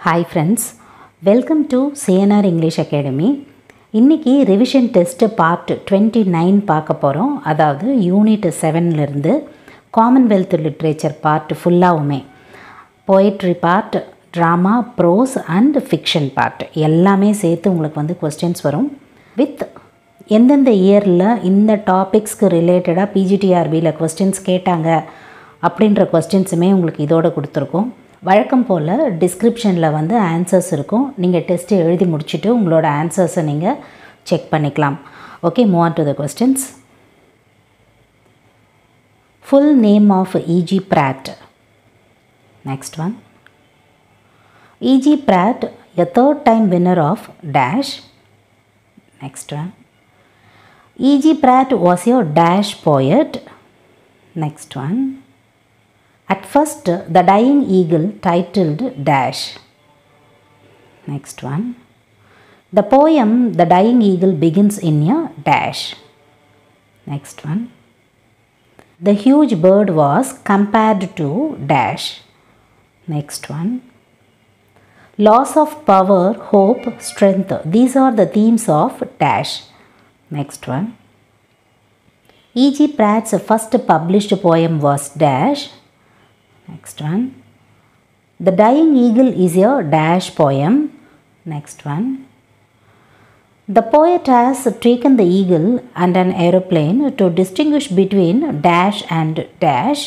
Hi friends, welcome to CNR English Academy. இன்னைக்கு revision test part 29 பார்க்க போகிறோம். அதாவது யூனிட் 7லேருந்து காமன்வெல்த் லிட்ரேச்சர் பார்ட் ஃபுல்லாகவுமே poetry part, drama, prose and fiction part எல்லாமே சேர்த்து உங்களுக்கு கொஸ்டின்ஸ் வரும். வித் எந்தெந்த இயரில் இந்த டாபிக்ஸ்க்கு ரிலேட்டடாக பிஜிடிஆர்பியில் கொஸ்டின்ஸ் கேட்டாங்க அப்படின்ற கொஸ்டின்ஸுமே உங்களுக்கு இதோடு கொடுத்துருக்கோம். வழக்கம் போல் டிஸ்கிரிப்ஷனில் ஆன்சர்ஸ் இருக்கும். நீங்கள் டெஸ்ட்டு எழுதி முடிச்சுட்டு உங்களோட ஆன்சர்ஸை நீங்கள் செக் பண்ணிக்கலாம். Okay, move on to the questions. Full name of E.G. Pratt. Next one. E.G. Pratt, a third time winner of Dash. Next one. E.G. Pratt was a Dash poet. Next one. At first, the dying eagle titled Dash. Next one. The poem The Dying Eagle begins in a dash. Next one. The huge bird was compared to dash. Next one. Loss of power, hope, strength. These are the themes of dash. Next one. E.G. Pratt's first published poem was dash. Next one. The Dying Eagle is a dash poem. Next one. The poet has taken the eagle and an aeroplane to distinguish between dash and dash.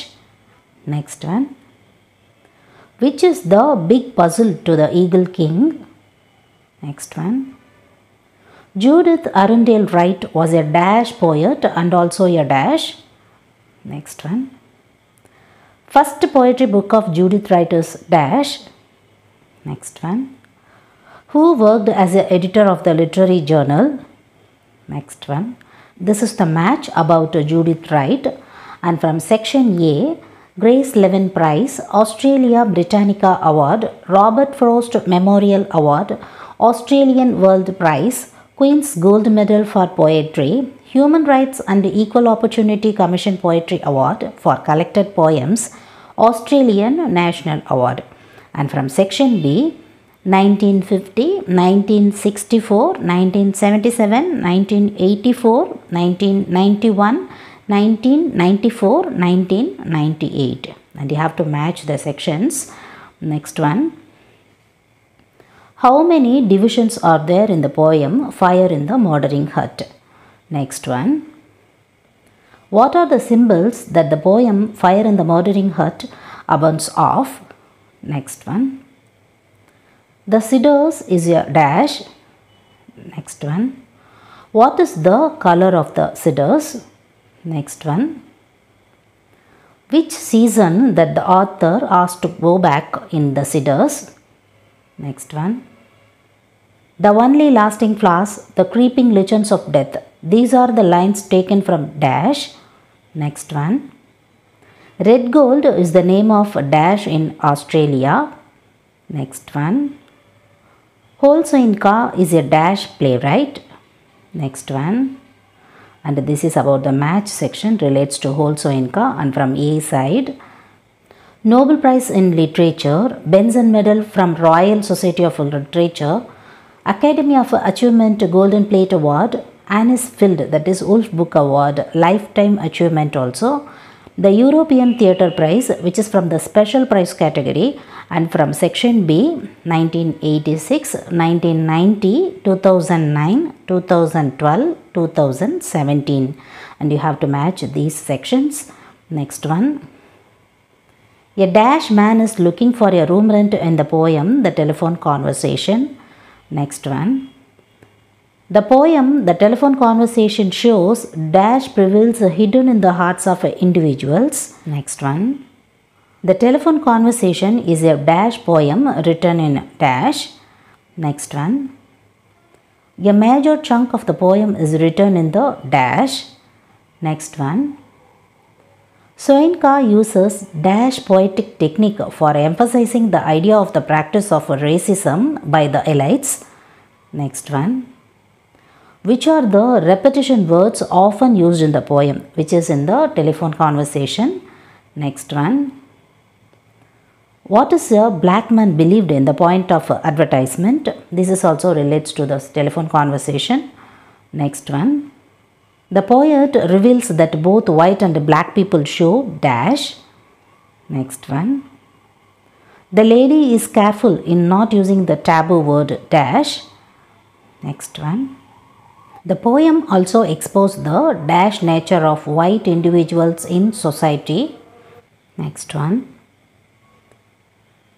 Next one. Which is the big puzzle to the Eagle King? Next one. Judith Arundel Wright was a dash poet and also a dash. Next one. First poetry book of Judith Wright is dash. Next one. Who worked as an editor of the literary journal? Next one. This is the match about Judith Wright. And from section A, Grace Levin Prize, Australia Britannica Award, Robert Frost Memorial Award, Australian World Prize, Queen's Gold Medal for Poetry, Human Rights and Equal Opportunity Commission Poetry Award for collected poems, Australian National Award. And from section B, 1950, 1964, 1977, 1984, 1991, 1994, 1998. And you have to match the sections. Next one. How many divisions are there in the poem Fire in the Murdering Hut? Next one. What are the symbols that the poem Fire in the Murdering Hut abounds of? Next one. The cedars is a dash. Next one. What is the color of the cedars? Next one. Which season that the author asked to go back in the cedars? Next one. The only lasting flowers, the creeping legends of death. These are the lines taken from dash. Next one. Red gold is the name of dash in Australia. Next one. Holsoinka is a dash playwright. Next one. And this is about the match section, relates to Holsoinka. And from A side, Nobel Prize in Literature, Benson Medal from Royal Society of Literature, Academy of Achievement Golden Plate Award, Anis Field, that is Wolf Book Award, Lifetime Achievement also, the European Theatre Prize, which is from the Special Prize category, and from section B, 1986, 1990, 2009, 2012, 2017. And you have to match these sections. Next one. A dash man is looking for a room rent in the poem The Telephone Conversation. Next one. The poem The Telephone Conversation shows dash prevails hidden in the hearts of individuals. Next one. The Telephone Conversation is a dash poem written in dash. Next one. A major chunk of the poem is written in the dash. Next one. Soyinka uses dash poetic technique for emphasizing the idea of the practice of racism by the elites. Next one. Which are the repetition words often used in the poem, which is in the Telephone Conversation? Next one. What is a black man believed in the point of advertisement? This is also relates to the telephone conversation. Next one. The poet reveals that both white and black people show dash. Next one. The lady is careful in not using the taboo word dash. Next one. The poem also exposed the dash nature of white individuals in society. Next one.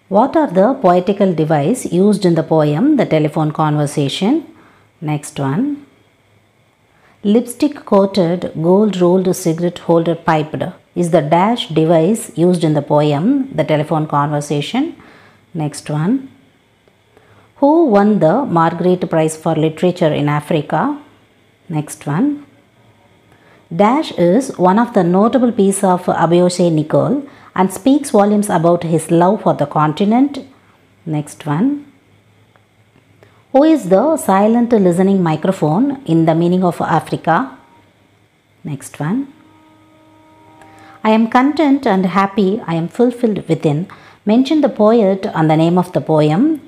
What are the poetical device used in the poem The Telephone Conversation? Next one. Lipstick coated, gold rolled cigarette holder piped is the dash device used in the poem The Telephone Conversation. Next one. Who won the Margaret Prize for Literature in Africa? Next one. Dash is one of the notable pieces of Abiyoshi Nicole and speaks volumes about his love for the continent. Next one. Who is the silent listening microphone in The Meaning of Africa? Next one. I am content and happy, I am fulfilled within. Mention the poet and the name of the poem.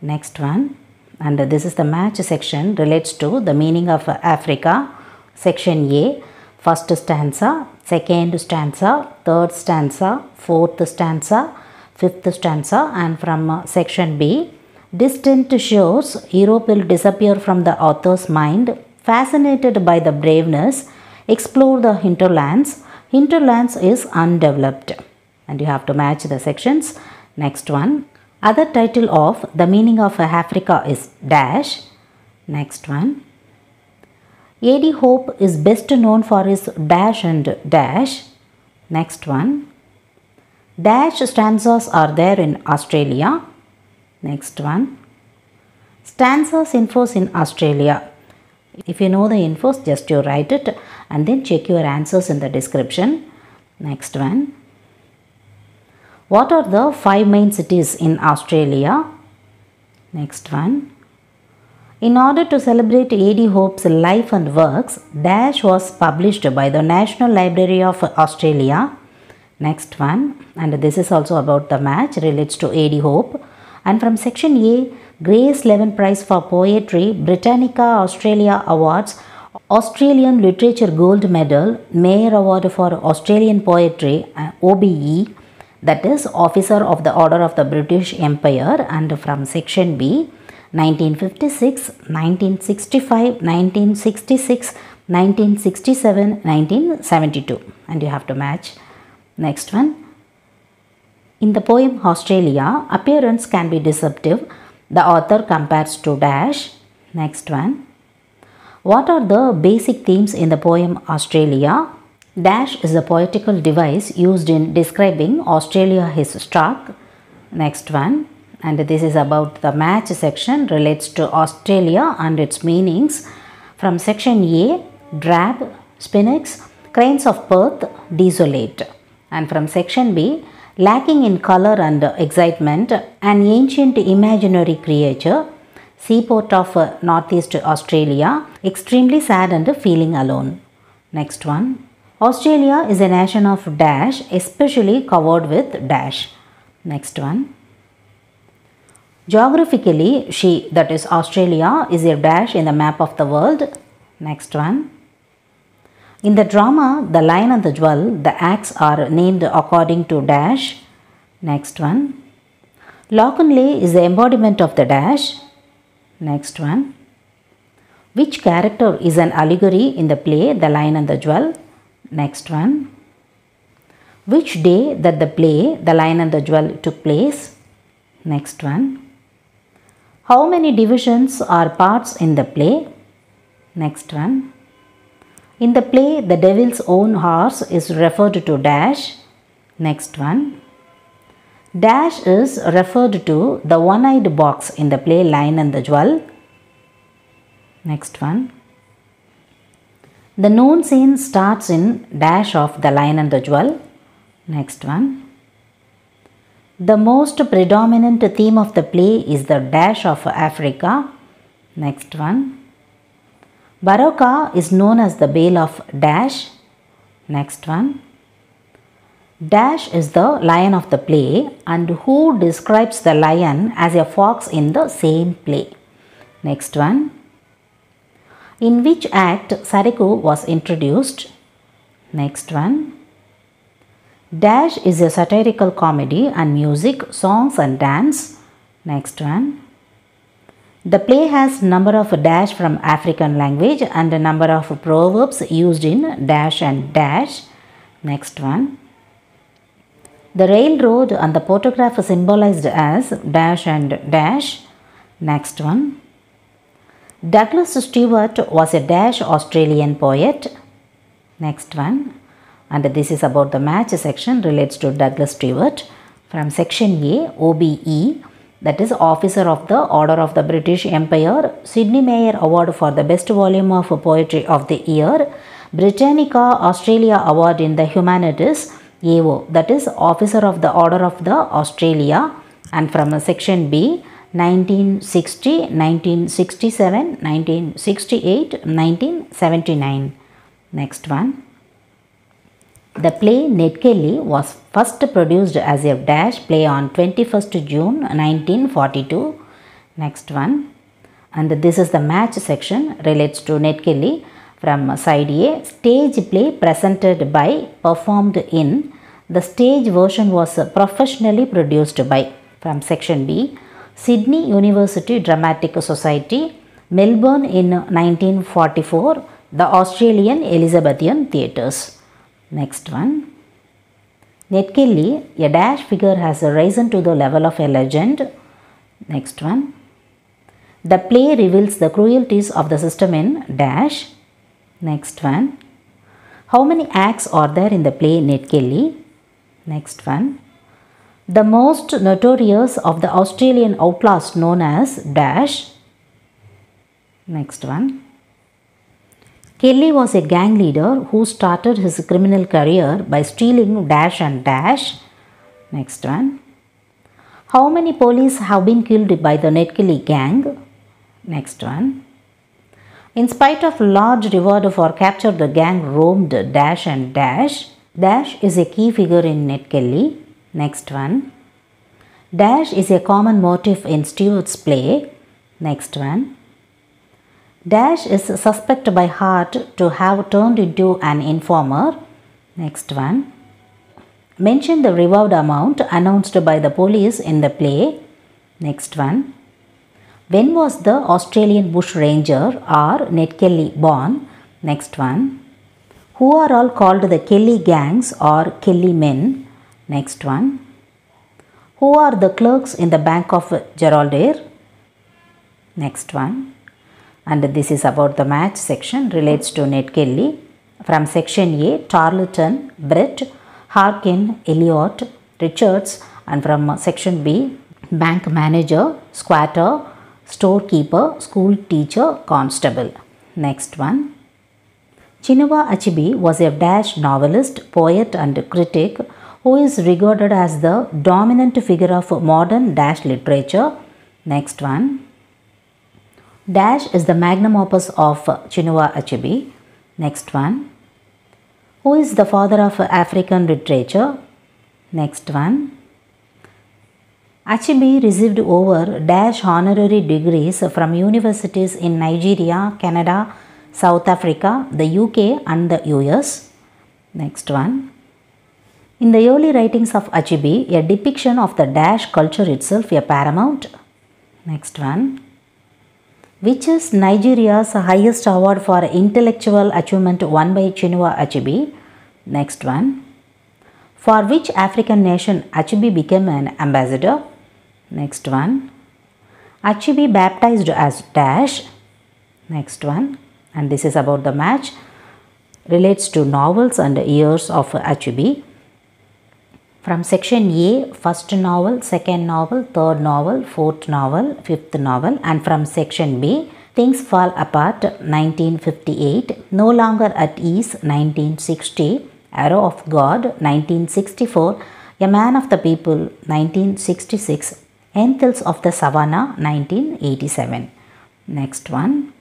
Next one. And this is the match section, relates to The Meaning of Africa. Section A. First stanza, second stanza, third stanza, fourth stanza, fifth stanza, and from section B. Distant shores, Europe will disappear from the author's mind. Fascinated by the braveness, explore the hinterlands. Hinterlands is undeveloped. And you have to match the sections. Next one. Other title of The Meaning of Africa is dash. Next one. A.D. Hope is best known for his dash and dash. Next one. Dash stanzas are there in Australia. Next one. Stanzas infos in Australia. If you know the infos, just you write it and then check your answers in the description. Next one. What are the 5 main cities in Australia? Next one. In order to celebrate A.D. Hope's life and works, dash was published by the National Library of Australia. Next one. And this is also about the match, relates to A.D. Hope. And from section A, Grace Levin Prize for Poetry, Britannica Australia Awards, Australian Literature Gold Medal, Mayer Award for Australian Poetry, OBE, that is Officer of the Order of the British Empire. And from section B, 1956, 1965, 1966, 1967, 1972. And you have to match. Next one. In the poem Australia, appearance can be deceptive. The author compares to dash. Next one. What are the basic themes in the poem Australia? Dash is a poetical device used in describing Australia his stock. Next one. And this is about the match section, relates to Australia and its meanings. From section A, drab, spinach, cranes of Perth, desolate. And from section B, lacking in color and excitement, an ancient imaginary creature, seaport of Northeast Australia, extremely sad and feeling alone. Next one. Australia is a nation of dash, especially covered with dash. Next one. Geographically, she, that is Australia, is a dash in the map of the world. Next one. In the drama The Lion and the Jewel, the acts are named according to dash. Next one. Lockenley is the embodiment of the dash. Next one. Which character is an allegory in the play The Lion and the Jewel? Next one. Which day that the play The Lion and the Jewel took place? Next one. How many divisions or parts in the play? Next one. In the play, the devil's own horse is referred to dash. Next one. Dash is referred to the one-eyed box in the play Lion and the Jewel. Next one. The known scene starts in dash of The Lion and the Jewel. Next one. The most predominant theme of the play is the dash of Africa. Next one. Baroka is known as the Bale of dash. Next one. Dash is the lion of the play and who describes the lion as a fox in the same play. Next one. In which act Sariku was introduced? Next one. Dash is a satirical comedy and music, songs and dance. Next one. The play has number of dash from African language and a number of proverbs used in dash and dash. Next one. The railroad and the photograph symbolized as dash and dash. Next one. Douglas Stewart was a dash Australian poet. Next one. And this is about the match section relates to Douglas Stewart. From section A, OBE, that is Officer of the Order of the British Empire, Sidney Mayer Award for the Best Volume of Poetry of the Year, Britannica Australia Award in the Humanities, AO, that is Officer of the Order of the Australia. And from section B, 1960, 1967, 1968, 1979. Next one. The play Ned Kelly was first produced as a dash play on 21st June 1942. Next one. And this is the match section relates to Ned Kelly. From side A, stage play presented by, performed in. The stage version was professionally produced by. From section B, Sydney University Dramatic Society, Melbourne in 1944, the Australian Elizabethan Theatres. Next one. Ned Kelly, a dash figure, has risen to the level of a legend. Next one. The play reveals the cruelties of the system in dash. Next one. How many acts are there in the play Ned Kelly? Next one. The most notorious of the Australian outlaws known as dash. Next one. Kelly was a gang leader who started his criminal career by stealing dash and dash. Next one. How many police have been killed by the Ned Kelly gang? Next one. In spite of large reward for capture, the gang roamed dash and dash. Dash is a key figure in Ned Kelly. Next one. Dash is a common motif in Stewart's play. Next one. Dash is suspected by Hart to have turned into an informer. Next one. Mention the reward amount announced by the police in the play. Next one. When was the Australian bush ranger or Ned Kelly born? Next one. Who are all called the Kelly gangs or Kelly men? Next one. Who are the clerks in the Bank of Geraldare? Next one. And this is about the match section relates to Ned Kelly. From section A, Tarleton, Brett, Harkin, Elliot, Richards, and from section B, bank manager, squatter, storekeeper, school teacher, constable. Next one. Chinua Achebe was a dash novelist, poet and critic who is regarded as the dominant figure of modern dash literature. Next one. Dash is the magnum opus of Chinua Achebe. Next one. Who is the father of African literature? Next one. Achebe received over dash honorary degrees from universities in Nigeria, Canada, South Africa, the UK and the US. Next one. In the early writings of Achebe, a depiction of the dash culture itself a paramount. Next one. Which is Nigeria's highest award for intellectual achievement won by Chinua Achebe? Next one. For which African nation Achebe became an ambassador? Next one. Achebe baptized as dash. Next one. And this is about the match. Relates to novels and years of Achebe. From section A, first novel, second novel, third novel, fourth novel, fifth novel, and from section B, Things Fall Apart, 1958, No Longer at Ease, 1960, Arrow of God, 1964, A Man of the People, 1966, Anthills of the Savannah, 1987. Next one.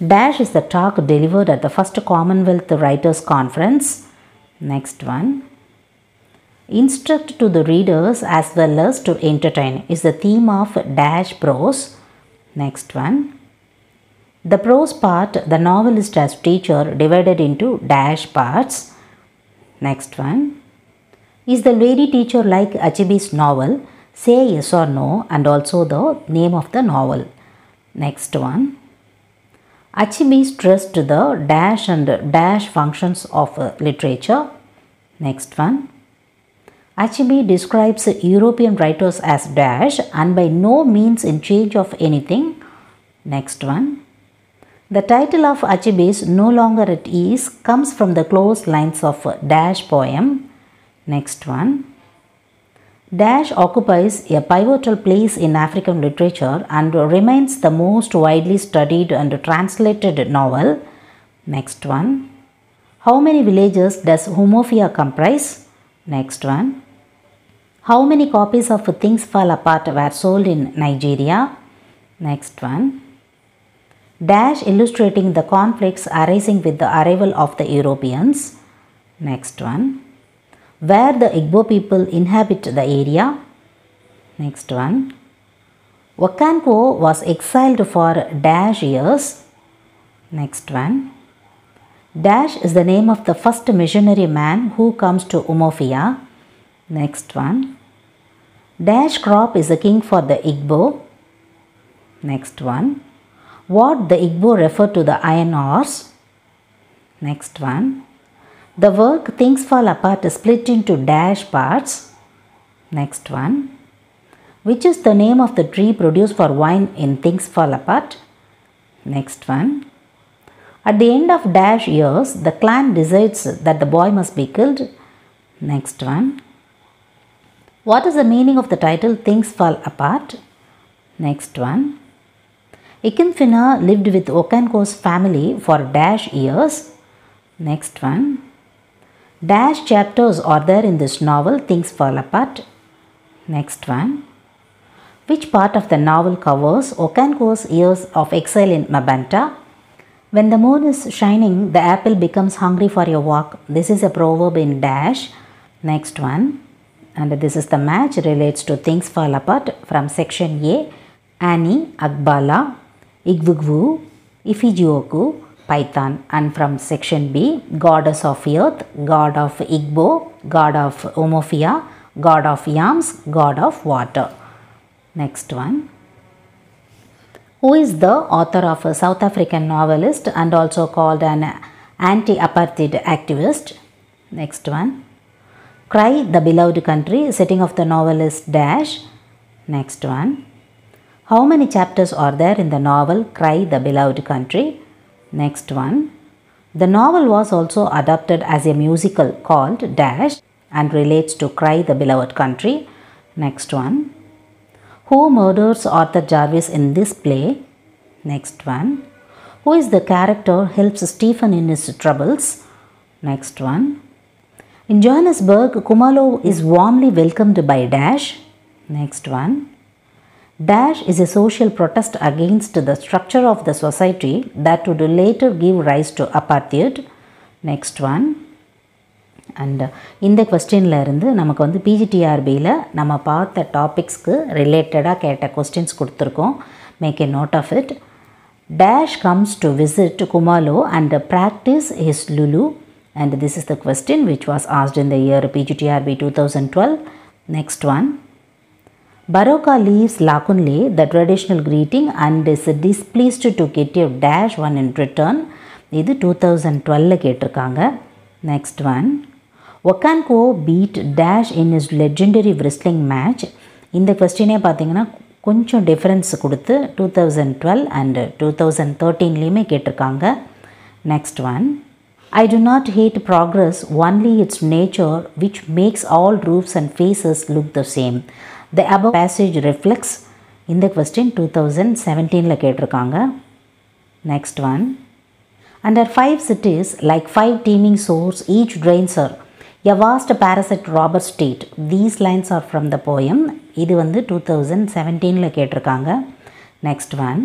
Dash is the talk delivered at the first Commonwealth Writers' Conference. Next one. Instruct to the readers as well as to entertain is the theme of dash prose. Next one. The prose part, the novelist as teacher divided into dash parts. Next one. Is the lady teacher like Achebe's novel? Say yes or no and also the name of the novel. Next one. Achebe stressed the dash and dash functions of literature. Next one. Achebe describes European writers as dash and by no means in change of anything. Next one. The title of Achebe's No Longer at Ease comes from the close lines of dash poem. Next one. Dash occupies a pivotal place in African literature and remains the most widely studied and translated novel. Next one. How many villages does Umuofia comprise? Next one. How many copies of Things Fall Apart were sold in Nigeria? Next one. Dash illustrating the conflicts arising with the arrival of the Europeans. Next one. Where the Igbo people inhabit the area. Next one. Okonkwo was exiled for dash years. Next one. Dash is the name of the first missionary man who comes to Umuofia. Next one. Dash crop is the king for the Igbo. Next one. What the Igbo refer to the iron ores. Next one. The work Things Fall Apart is split into dash parts. Next one. Which is the name of the tree produced for wine in Things Fall Apart? Next one. At the end of dash years, the clan decides that the boy must be killed. Next one. What is the meaning of the title Things Fall Apart? Next one. Ikinfina lived with Okonkwo's family for dash years. Next one. Dash chapters are there in this novel Things Fall Apart. Next one. Which part of the novel covers Okonkwo's years of exile in Mabanta? When the moon is shining, the apple becomes hungry for a walk. This is a proverb in dash. Next one. And this is the match relates to Things Fall Apart from section A. Annie, Agbala, Igwugwu, Ifijioku, Python, and from section B, Goddess of Earth, God of Igbo, God of Umuofia, God of Yams, God of Water. Next one. Who is the author of a South African novelist and also called an anti-apartheid activist? Next one. Cry, the Beloved Country, setting of the novel is dash. Next one. How many chapters are there in the novel Cry, the Beloved Country? Next one. The novel was also adapted as a musical called dash and relates to Cry, the Beloved Country. Next one. Who murders Arthur Jarvis in this play? Next one. Who is the character helps Stephen in his troubles? Next one. In Johannesburg, Khumalo is warmly welcomed by dash. Next one. Dash is a social protest against the structure of the society that would later give rise to apartheid. Next one. And இந்த கொஸ்டின்ல இருந்து நமக்கு வந்து PGTRBல நம்ம பார்த்த டாபிக்ஸ்க்கு ரிலேட்டடாக கேட்ட questions கொடுத்துருக்கோம். Make a note of it. Dash comes to visit Khumalo and practice his Lulu. And this is the question which was asked in the year PGTRB 2012. Next one. Baroka leaves Lakunle, the traditional greeting, and is displeased to get a dash one in return. இது 2012 கேட்டிருக்காங்க. Next one. Okonkwo beat dash in his legendary wrestling match. இந்த கொஸ்டினே பார்த்தீங்கன்னா கொஞ்சம் difference கொடுத்து 2012 and 2013லேயுமே கேட்டிருக்காங்க. Next one. I do not hate progress, only its nature which makes all roofs and faces look the same. The above passage reflects இந்த question 2017ல கேட்டிருக்காங்க. Next one. Under 5 cities, like 5 teeming sores, each drains her. A vast parasite robber state. These lines are from the poem. இது வந்து 2017ல கேட்டிருக்காங்க. Next one.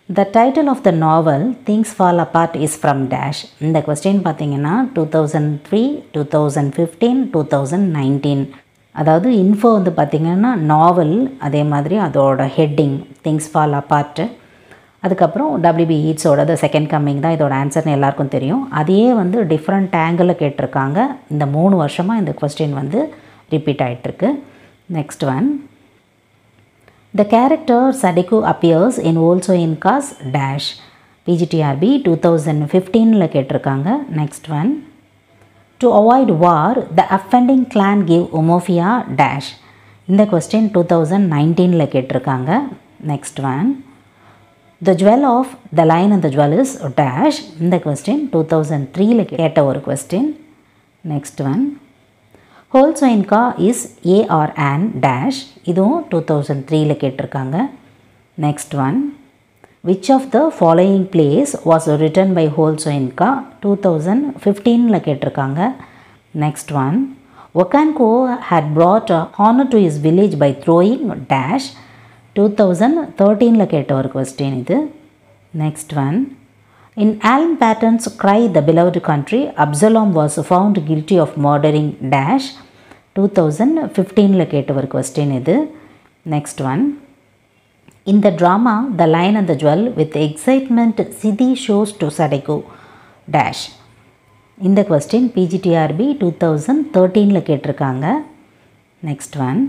The title of the novel Things Fall Apart is from dash. இந்த question பார்த்தீங்கன்னா 2003, 2015, 2019. அதாவது info வந்து பார்த்திங்கன்னா நாவல், அதே மாதிரி அதோட ஹெட்டிங் திங்ஸ் ஃபால் அப்பார்ட்டு, அதுக்கப்புறம் WB Yeatsோட த செகண்ட் கம்மிங் தான் இதோட ஆன்சர்னு எல்லாருக்கும் தெரியும். அதையே வந்து டிஃப்ரெண்ட் ஆங்கிளில் கேட்டிருக்காங்க. இந்த 3 வருஷமாக இந்த கொஸ்டின் வந்து ரிப்பீட் ஆகிட்டுருக்கு. Next one, the character Sadeko appears in also in cause dash. PGTRB 2015ல கேட்டிருக்காங்க. Next one, to avoid war the offending clan gave Umofia dash. இந்த கொஸ்டின் 2019ல கேட்டிருக்காங்க. Next one, the jewel of the lion and the jewel is dash. இந்த question 2003ல கேட்ட ஒரு question. Next one, Holsoinka is a or an dash. இதுவும் 2003ல கேட்டிருக்காங்க. Next one, which of the following plays was written by Holsoinka? 2015ல கேட்டிருக்காங்க. Next one, Okanko had brought honor to his village by throwing dash. 2013ல கேட்ட ஒரு question இது. Next one, in Alan Patton's Cry the Beloved Country, Absalom was found guilty of murdering dash. 2015ல கேட்ட ஒரு question இது. Next one, in the drama The Lion and the Jewel with excitement Siddhi shows to Sadeko dash. இந்த question PGTRB 2013ல கேட்டிருக்காங்க. Next one,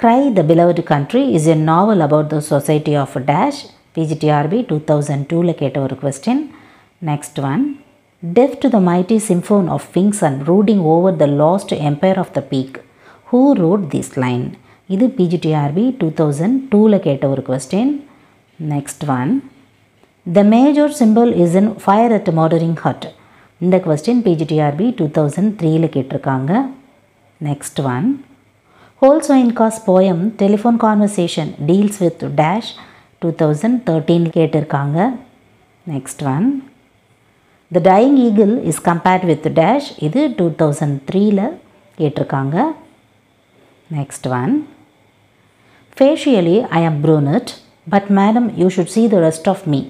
Cry the Beloved Country is a novel about the society of dash. PGTRB 2002ல கேட்ட ஒரு question. Next one, deaf to the mighty symphony of wings and brooding over the lost empire of the peak. Who wrote this line? இது PGTRB 2002ல கேட்ட ஒரு question. Next one, the major symbol is in fire at murdering hut. இந்த question PGTRB 2003ல கேட்டிருக்காங்க. Next one, Holsoinka's poem Telephone Conversation deals with dash. 2013 கேட்டிருக்காங்க. Next one, The Dying Eagle is compared with dash. இது 2003ல கேட்டிருக்காங்க. Next one, Facially I am brunette, but madam you should see the rest of me.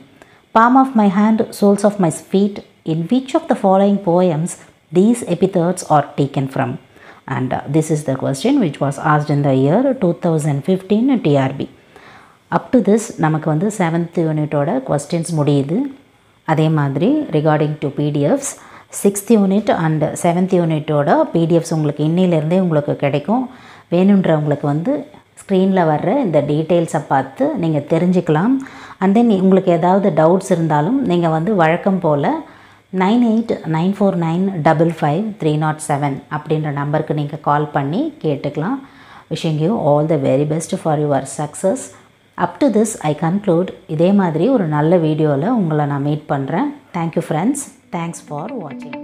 Palm of my hand, soles of my feet. In which of the following poems these epithets are taken from? And this is the question which was asked in the year 2015 TRB. Up to this நமக்கு வந்து 7th யூனிட்டோட questions முடியுது. அதே மாதிரி regarding to PDFs 6th unit and 7th யூனிட்டோட PDFs உங்களுக்கு இன்னிலேருந்தே உங்களுக்கு கிடைக்கும். வேணுன்றவங்களுக்கு வந்து ஸ்க்ரீனில் வர்ற இந்த டீட்டெயில்ஸை பார்த்து நீங்கள் தெரிஞ்சுக்கலாம். அண்ட் தென் உங்களுக்கு ஏதாவது டவுட்ஸ் இருந்தாலும் நீங்கள் வந்து வழக்கம் போல் 9894955307 அப்படின்ற நம்பருக்கு நீங்கள் கால் பண்ணி கேட்டுக்கலாம். Wishing you all the very best for your success. Up to this I conclude. இதே மாதிரி ஒரு நல்ல வீடியோவில் உங்களை நான் மீட் பண்ணுறேன். Thank you friends. தேங்க்ஸ் ஃபார் வாட்சிங்.